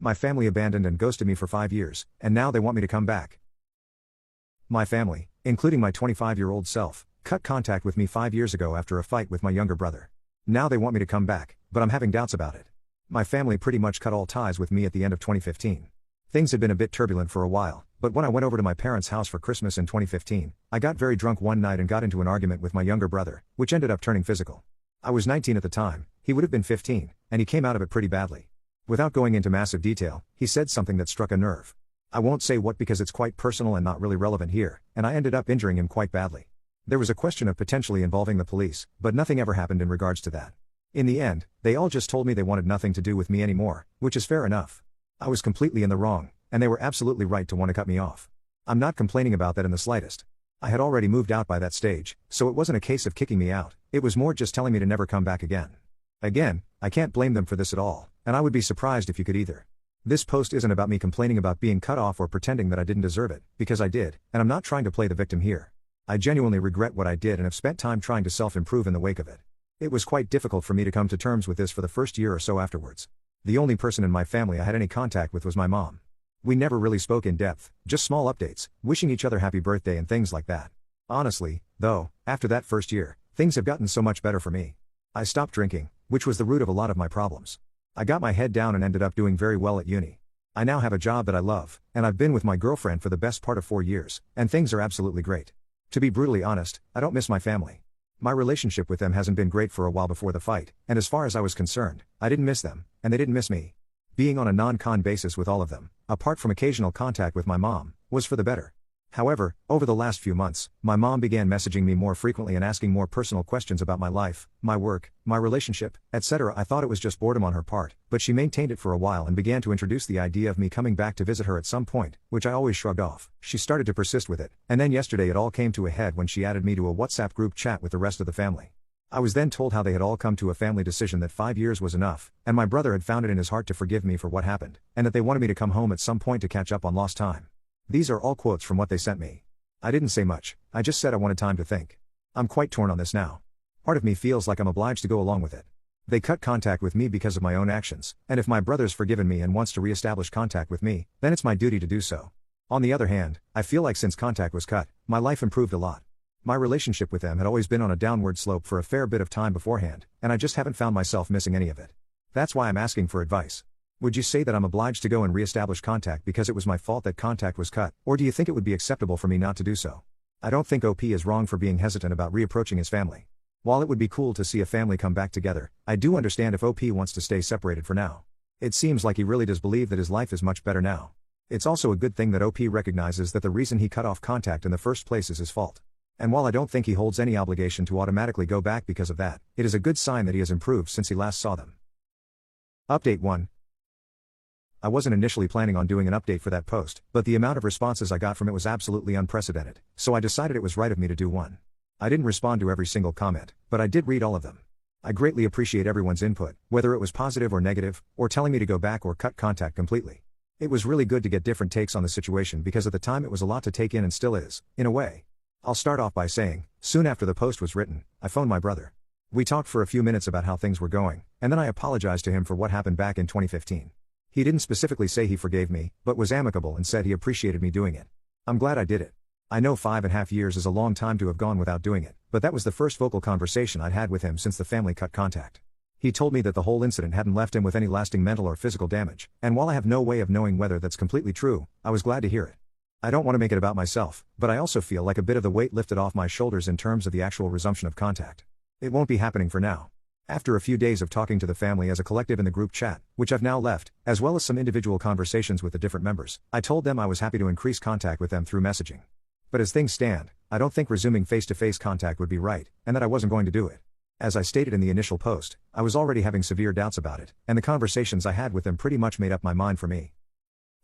My family abandoned and ghosted me for 5 years, and now they want me to come back. My family, including my 25-year-old self, cut contact with me 5 years ago after a fight with my younger brother. Now they want me to come back, but I'm having doubts about it. My family pretty much cut all ties with me at the end of 2015. Things had been a bit turbulent for a while, but when I went over to my parents' house for Christmas in 2015, I got very drunk one night and got into an argument with my younger brother, which ended up turning physical. I was 19 at the time, he would have been 15, and he came out of it pretty badly. Without going into massive detail, he said something that struck a nerve. I won't say what because it's quite personal and not really relevant here, and I ended up injuring him quite badly. There was a question of potentially involving the police, but nothing ever happened in regards to that. In the end, they all just told me they wanted nothing to do with me anymore, which is fair enough. I was completely in the wrong, and they were absolutely right to want to cut me off. I'm not complaining about that in the slightest. I had already moved out by that stage, so it wasn't a case of kicking me out, it was more just telling me to never come back again. Again, I can't blame them for this at all, and I would be surprised if you could either. This post isn't about me complaining about being cut off or pretending that I didn't deserve it, because I did, and I'm not trying to play the victim here. I genuinely regret what I did and have spent time trying to self-improve in the wake of it. It was quite difficult for me to come to terms with this for the first year or so afterwards. The only person in my family I had any contact with was my mom. We never really spoke in depth, just small updates, wishing each other happy birthday and things like that. Honestly, though, after that first year, things have gotten so much better for me. I stopped drinking, which was the root of a lot of my problems. I got my head down and ended up doing very well at uni. I now have a job that I love, and I've been with my girlfriend for the best part of 4 years, and things are absolutely great. To be brutally honest, I don't miss my family. My relationship with them hasn't been great for a while before the fight, and as far as I was concerned, I didn't miss them, and they didn't miss me. Being on a non-con basis with all of them, apart from occasional contact with my mom, was for the better. However, over the last few months, my mom began messaging me more frequently and asking more personal questions about my life, my work, my relationship, etc. I thought it was just boredom on her part, but she maintained it for a while and began to introduce the idea of me coming back to visit her at some point, which I always shrugged off. She started to persist with it, and then yesterday it all came to a head when she added me to a WhatsApp group chat with the rest of the family. I was then told how they had all come to a family decision that 5 years was enough, and my brother had found it in his heart to forgive me for what happened, and that they wanted me to come home at some point to catch up on lost time. These are all quotes from what they sent me. I didn't say much, I just said I wanted time to think. I'm quite torn on this now. Part of me feels like I'm obliged to go along with it. They cut contact with me because of my own actions, and if my brother's forgiven me and wants to re-establish contact with me, then it's my duty to do so. On the other hand, I feel like since contact was cut, my life improved a lot. My relationship with them had always been on a downward slope for a fair bit of time beforehand, and I just haven't found myself missing any of it. That's why I'm asking for advice. Would you say that I'm obliged to go and re-establish contact because it was my fault that contact was cut, or do you think it would be acceptable for me not to do so? I don't think OP is wrong for being hesitant about reapproaching his family. While it would be cool to see a family come back together, I do understand if OP wants to stay separated for now. It seems like he really does believe that his life is much better now. It's also a good thing that OP recognizes that the reason he cut off contact in the first place is his fault. And while I don't think he holds any obligation to automatically go back because of that, it is a good sign that he has improved since he last saw them. Update 1. I wasn't initially planning on doing an update for that post, but the amount of responses I got from it was absolutely unprecedented, so I decided it was right of me to do one. I didn't respond to every single comment, but I did read all of them. I greatly appreciate everyone's input, whether it was positive or negative, or telling me to go back or cut contact completely. It was really good to get different takes on the situation because at the time it was a lot to take in and still is, in a way. I'll start off by saying, soon after the post was written, I phoned my brother. We talked for a few minutes about how things were going, and then I apologized to him for what happened back in 2015. He didn't specifically say he forgave me, but was amicable and said he appreciated me doing it. I'm glad I did it. I know 5.5 years is a long time to have gone without doing it, but that was the first vocal conversation I'd had with him since the family cut contact. He told me that the whole incident hadn't left him with any lasting mental or physical damage, and while I have no way of knowing whether that's completely true, I was glad to hear it. I don't want to make it about myself, but I also feel like a bit of the weight lifted off my shoulders in terms of the actual resumption of contact. It won't be happening for now. After a few days of talking to the family as a collective in the group chat, which I've now left, as well as some individual conversations with the different members, I told them I was happy to increase contact with them through messaging. But as things stand, I don't think resuming face-to-face contact would be right, and that I wasn't going to do it. As I stated in the initial post, I was already having severe doubts about it, and the conversations I had with them pretty much made up my mind for me.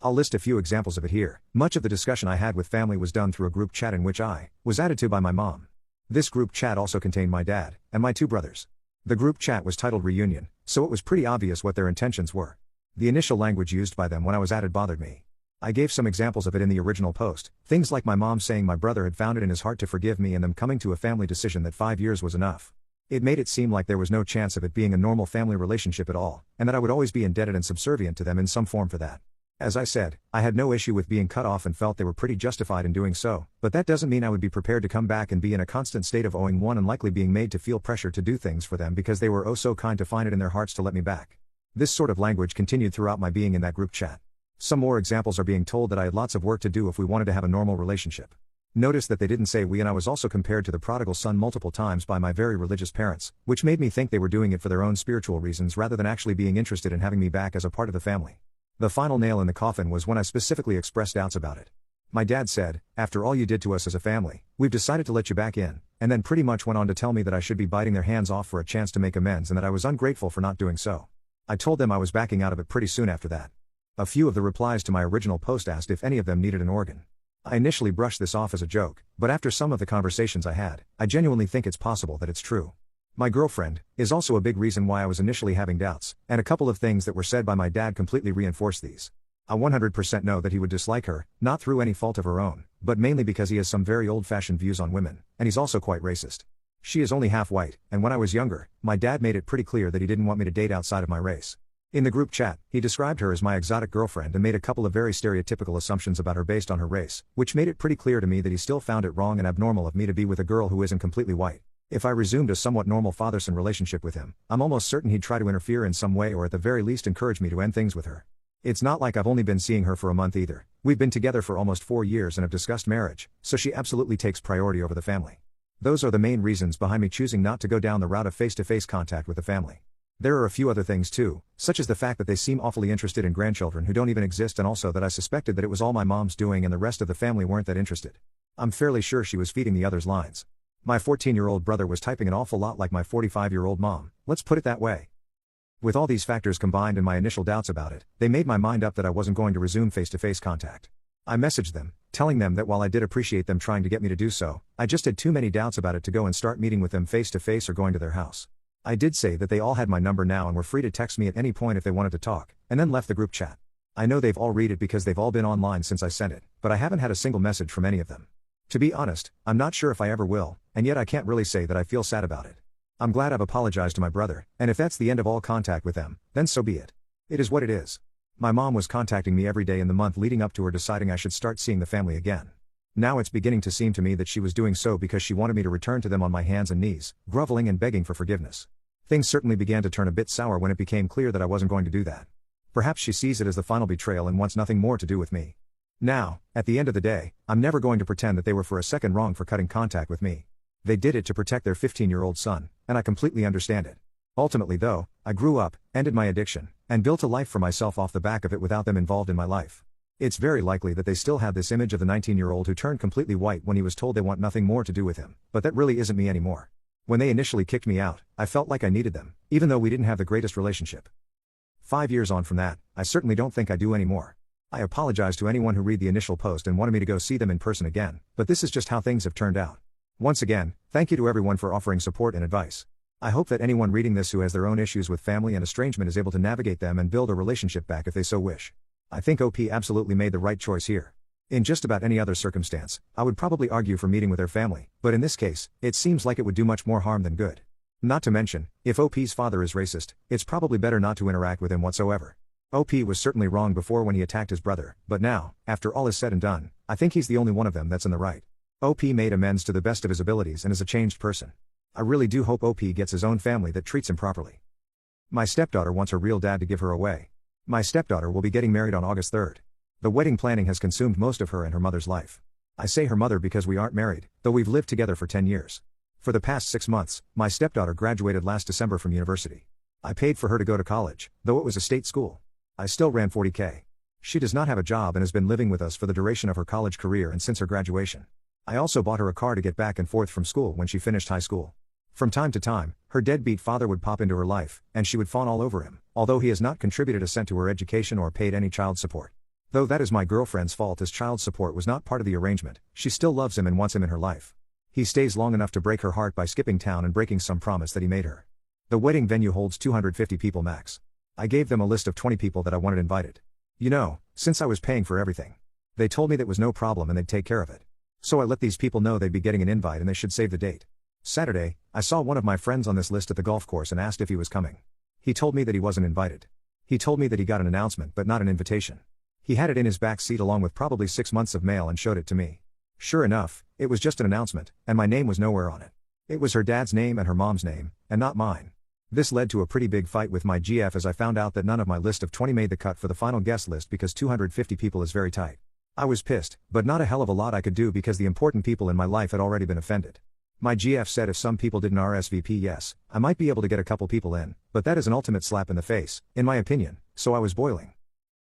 I'll list a few examples of it here. Much of the discussion I had with family was done through a group chat in which I was added to by my mom. This group chat also contained my dad and my 2 brothers. The group chat was titled Reunion, so it was pretty obvious what their intentions were. The initial language used by them when I was added bothered me. I gave some examples of it in the original post, things like my mom saying my brother had found it in his heart to forgive me and them coming to a family decision that 5 years was enough. It made it seem like there was no chance of it being a normal family relationship at all, and that I would always be indebted and subservient to them in some form for that. As I said, I had no issue with being cut off and felt they were pretty justified in doing so, but that doesn't mean I would be prepared to come back and be in a constant state of owing one and likely being made to feel pressure to do things for them because they were oh so kind to find it in their hearts to let me back. This sort of language continued throughout my being in that group chat. Some more examples are being told that I had lots of work to do if we wanted to have a normal relationship. Notice that they didn't say we, and I was also compared to the prodigal son multiple times by my very religious parents, which made me think they were doing it for their own spiritual reasons rather than actually being interested in having me back as a part of the family. The final nail in the coffin was when I specifically expressed doubts about it. My dad said, "After all you did to us as a family, we've decided to let you back in," and then pretty much went on to tell me that I should be biting their hands off for a chance to make amends and that I was ungrateful for not doing so. I told them I was backing out of it pretty soon after that. A few of the replies to my original post asked if any of them needed an organ. I initially brushed this off as a joke, but after some of the conversations I had, I genuinely think it's possible that it's true. My girlfriend is also a big reason why I was initially having doubts, and a couple of things that were said by my dad completely reinforced these. I 100% know that he would dislike her, not through any fault of her own, but mainly because he has some very old-fashioned views on women, and he's also quite racist. She is only half white, and when I was younger, my dad made it pretty clear that he didn't want me to date outside of my race. In the group chat, he described her as my exotic girlfriend and made a couple of very stereotypical assumptions about her based on her race, which made it pretty clear to me that he still found it wrong and abnormal of me to be with a girl who isn't completely white. If I resumed a somewhat normal father-son relationship with him, I'm almost certain he'd try to interfere in some way or at the very least encourage me to end things with her. It's not like I've only been seeing her for a month either. We've been together for almost 4 years and have discussed marriage, so she absolutely takes priority over the family. Those are the main reasons behind me choosing not to go down the route of face-to-face contact with the family. There are a few other things too, such as the fact that they seem awfully interested in grandchildren who don't even exist, and also that I suspected that it was all my mom's doing and the rest of the family weren't that interested. I'm fairly sure she was feeding the others lines. My 14-year-old brother was typing an awful lot like my 45-year-old mom, let's put it that way. With all these factors combined and my initial doubts about it, they made my mind up that I wasn't going to resume face-to-face contact. I messaged them, telling them that while I did appreciate them trying to get me to do so, I just had too many doubts about it to go and start meeting with them face-to-face or going to their house. I did say that they all had my number now and were free to text me at any point if they wanted to talk, and then left the group chat. I know they've all read it because they've all been online since I sent it, but I haven't had a single message from any of them. To be honest, I'm not sure if I ever will, and yet I can't really say that I feel sad about it. I'm glad I've apologized to my brother, and if that's the end of all contact with them, then so be it. It is what it is. My mom was contacting me every day in the month leading up to her deciding I should start seeing the family again. Now it's beginning to seem to me that she was doing so because she wanted me to return to them on my hands and knees, groveling and begging for forgiveness. Things certainly began to turn a bit sour when it became clear that I wasn't going to do that. Perhaps she sees it as the final betrayal and wants nothing more to do with me. Now, at the end of the day, I'm never going to pretend that they were for a second wrong for cutting contact with me. They did it to protect their 15-year-old son, and I completely understand it. Ultimately though, I grew up, ended my addiction, and built a life for myself off the back of it without them involved in my life. It's very likely that they still have this image of the 19-year-old who turned completely white when he was told they want nothing more to do with him, but that really isn't me anymore. When they initially kicked me out, I felt like I needed them, even though we didn't have the greatest relationship. 5 years on from that, I certainly don't think I do anymore. I apologize to anyone who read the initial post and wanted me to go see them in person again, but this is just how things have turned out. Once again, thank you to everyone for offering support and advice. I hope that anyone reading this who has their own issues with family and estrangement is able to navigate them and build a relationship back if they so wish. I think OP absolutely made the right choice here. In just about any other circumstance, I would probably argue for meeting with their family, but in this case, it seems like it would do much more harm than good. Not to mention, if OP's father is racist, it's probably better not to interact with him whatsoever. OP was certainly wrong before when he attacked his brother, but now, after all is said and done, I think he's the only one of them that's in the right. OP made amends to the best of his abilities and is a changed person. I really do hope OP gets his own family that treats him properly. My stepdaughter wants her real dad to give her away. My stepdaughter will be getting married on August 3rd. The wedding planning has consumed most of her and her mother's life. I say her mother because we aren't married, though we've lived together for 10 years. For the past 6 months, my stepdaughter graduated last December from university. I paid for her to go to college, though it was a state school. I still ran $40,000. She does not have a job and has been living with us for the duration of her college career and since her graduation. I also bought her a car to get back and forth from school when she finished high school. From time to time, her deadbeat father would pop into her life, and she would fawn all over him, although he has not contributed a cent to her education or paid any child support. Though that is my girlfriend's fault as child support was not part of the arrangement, she still loves him and wants him in her life. He stays long enough to break her heart by skipping town and breaking some promise that he made her. The wedding venue holds 250 people max. I gave them a list of 20 people that I wanted invited. You know, since I was paying for everything. They told me that was no problem and they'd take care of it. So I let these people know they'd be getting an invite and they should save the date. Saturday, I saw one of my friends on this list at the golf course and asked if he was coming. He told me that he wasn't invited. He told me that he got an announcement but not an invitation. He had it in his back seat along with probably 6 months of mail and showed it to me. Sure enough, it was just an announcement, and my name was nowhere on it. It was her dad's name and her mom's name, and not mine. This led to a pretty big fight with my GF as I found out that none of my list of 20 made the cut for the final guest list because 250 people is very tight. I was pissed, but not a hell of a lot I could do because the important people in my life had already been offended. My GF said if some people didn't RSVP, yes, I might be able to get a couple people in, but that is an ultimate slap in the face, in my opinion, so I was boiling.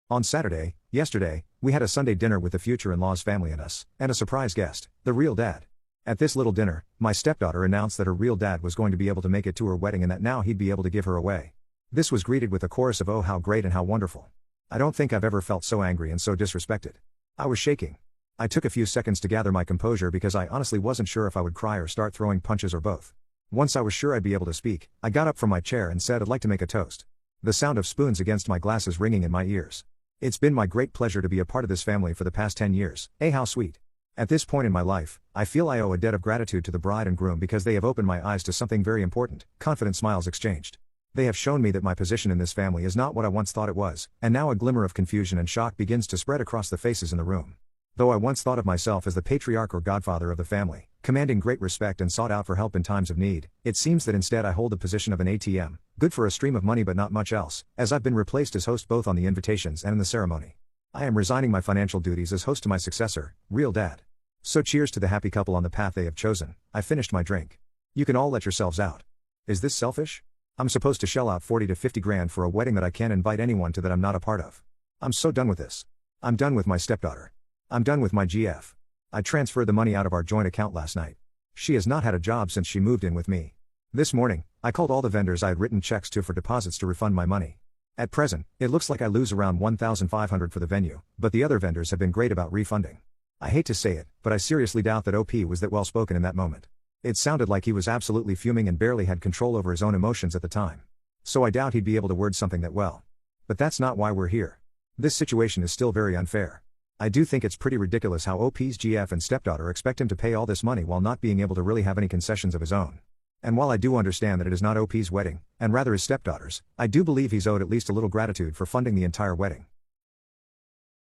On Saturday, yesterday, we had a Sunday dinner with the future-in-law's family and us, and a surprise guest, the real dad. At this little dinner, my stepdaughter announced that her real dad was going to be able to make it to her wedding and that now he'd be able to give her away. This was greeted with a chorus of "Oh how great and how wonderful." I don't think I've ever felt so angry and so disrespected. I was shaking. I took a few seconds to gather my composure because I honestly wasn't sure if I would cry or start throwing punches or both. Once I was sure I'd be able to speak, I got up from my chair and said I'd like to make a toast. The sound of spoons against my glasses ringing in my ears. It's been my great pleasure to be a part of this family for the past 10 years. How sweet. At this point in my life, I feel I owe a debt of gratitude to the bride and groom because they have opened my eyes to something very important. Confident smiles exchanged. They have shown me that my position in this family is not what I once thought it was, and now a glimmer of confusion and shock begins to spread across the faces in the room. Though I once thought of myself as the patriarch or godfather of the family, commanding great respect and sought out for help in times of need, it seems that instead I hold the position of an ATM, good for a stream of money but not much else, as I've been replaced as host both on the invitations and in the ceremony. I am resigning my financial duties as host to my successor, real dad. So cheers to the happy couple on the path they have chosen. I finished my drink. You can all let yourselves out. Is this selfish? I'm supposed to shell out 40 to 50 grand for a wedding that I can't invite anyone to that I'm not a part of. I'm so done with this. I'm done with my stepdaughter. I'm done with my GF. I transferred the money out of our joint account last night. She has not had a job since she moved in with me. This morning, I called all the vendors I had written checks to for deposits to refund my money. At present, it looks like I lose around $1,500 for the venue, but the other vendors have been great about refunding. I hate to say it, but I seriously doubt that OP was that well spoken in that moment. It sounded like he was absolutely fuming and barely had control over his own emotions at the time. So I doubt he'd be able to word something that well. But that's not why we're here. This situation is still very unfair. I do think it's pretty ridiculous how OP's GF and stepdaughter expect him to pay all this money while not being able to really have any concessions of his own. And while I do understand that it is not OP's wedding, and rather his stepdaughter's, I do believe he's owed at least a little gratitude for funding the entire wedding.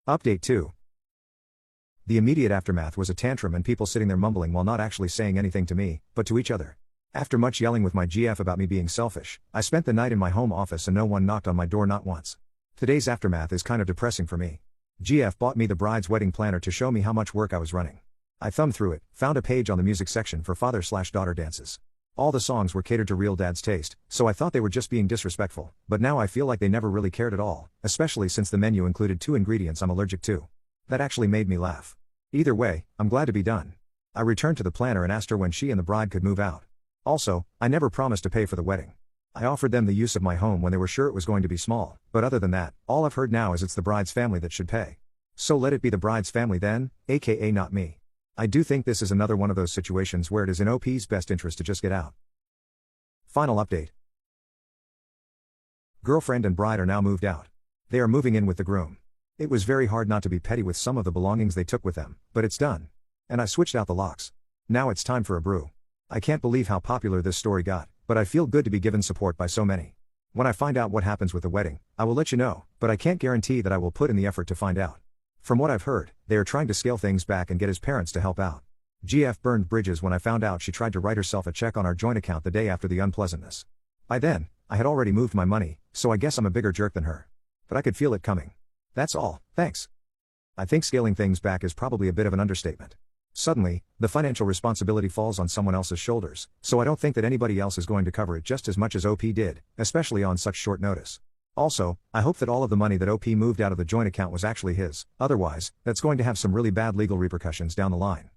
Update 2. The immediate aftermath was a tantrum and people sitting there mumbling while not actually saying anything to me, but to each other. After much yelling with my GF about me being selfish, I spent the night in my home office and no one knocked on my door not once. Today's aftermath is kind of depressing for me. GF bought me the bride's wedding planner to show me how much work I was running. I thumbed through it, found a page on the music section for father/daughter dances. All the songs were catered to real dad's taste, so I thought they were just being disrespectful, but now I feel like they never really cared at all, especially since the menu included 2 ingredients I'm allergic to. That actually made me laugh. Either way, I'm glad to be done. I returned to the planner and asked her when she and the bride could move out. Also, I never promised to pay for the wedding. I offered them the use of my home when they were sure it was going to be small, but other than that, all I've heard now is it's the bride's family that should pay. So let it be the bride's family then, aka not me. I do think this is another one of those situations where it is in OP's best interest to just get out. Final update. Girlfriend and bride are now moved out. They are moving in with the groom. It was very hard not to be petty with some of the belongings they took with them, but it's done. And I switched out the locks. Now it's time for a brew. I can't believe how popular this story got, but I feel good to be given support by so many. When I find out what happens with the wedding, I will let you know, but I can't guarantee that I will put in the effort to find out. From what I've heard, they are trying to scale things back and get his parents to help out. GF burned bridges when I found out she tried to write herself a check on our joint account the day after the unpleasantness. By then, I had already moved my money, so I guess I'm a bigger jerk than her. But I could feel it coming. That's all, thanks. I think scaling things back is probably a bit of an understatement. Suddenly, the financial responsibility falls on someone else's shoulders, so I don't think that anybody else is going to cover it just as much as OP did, especially on such short notice. Also, I hope that all of the money that OP moved out of the joint account was actually his, otherwise, that's going to have some really bad legal repercussions down the line.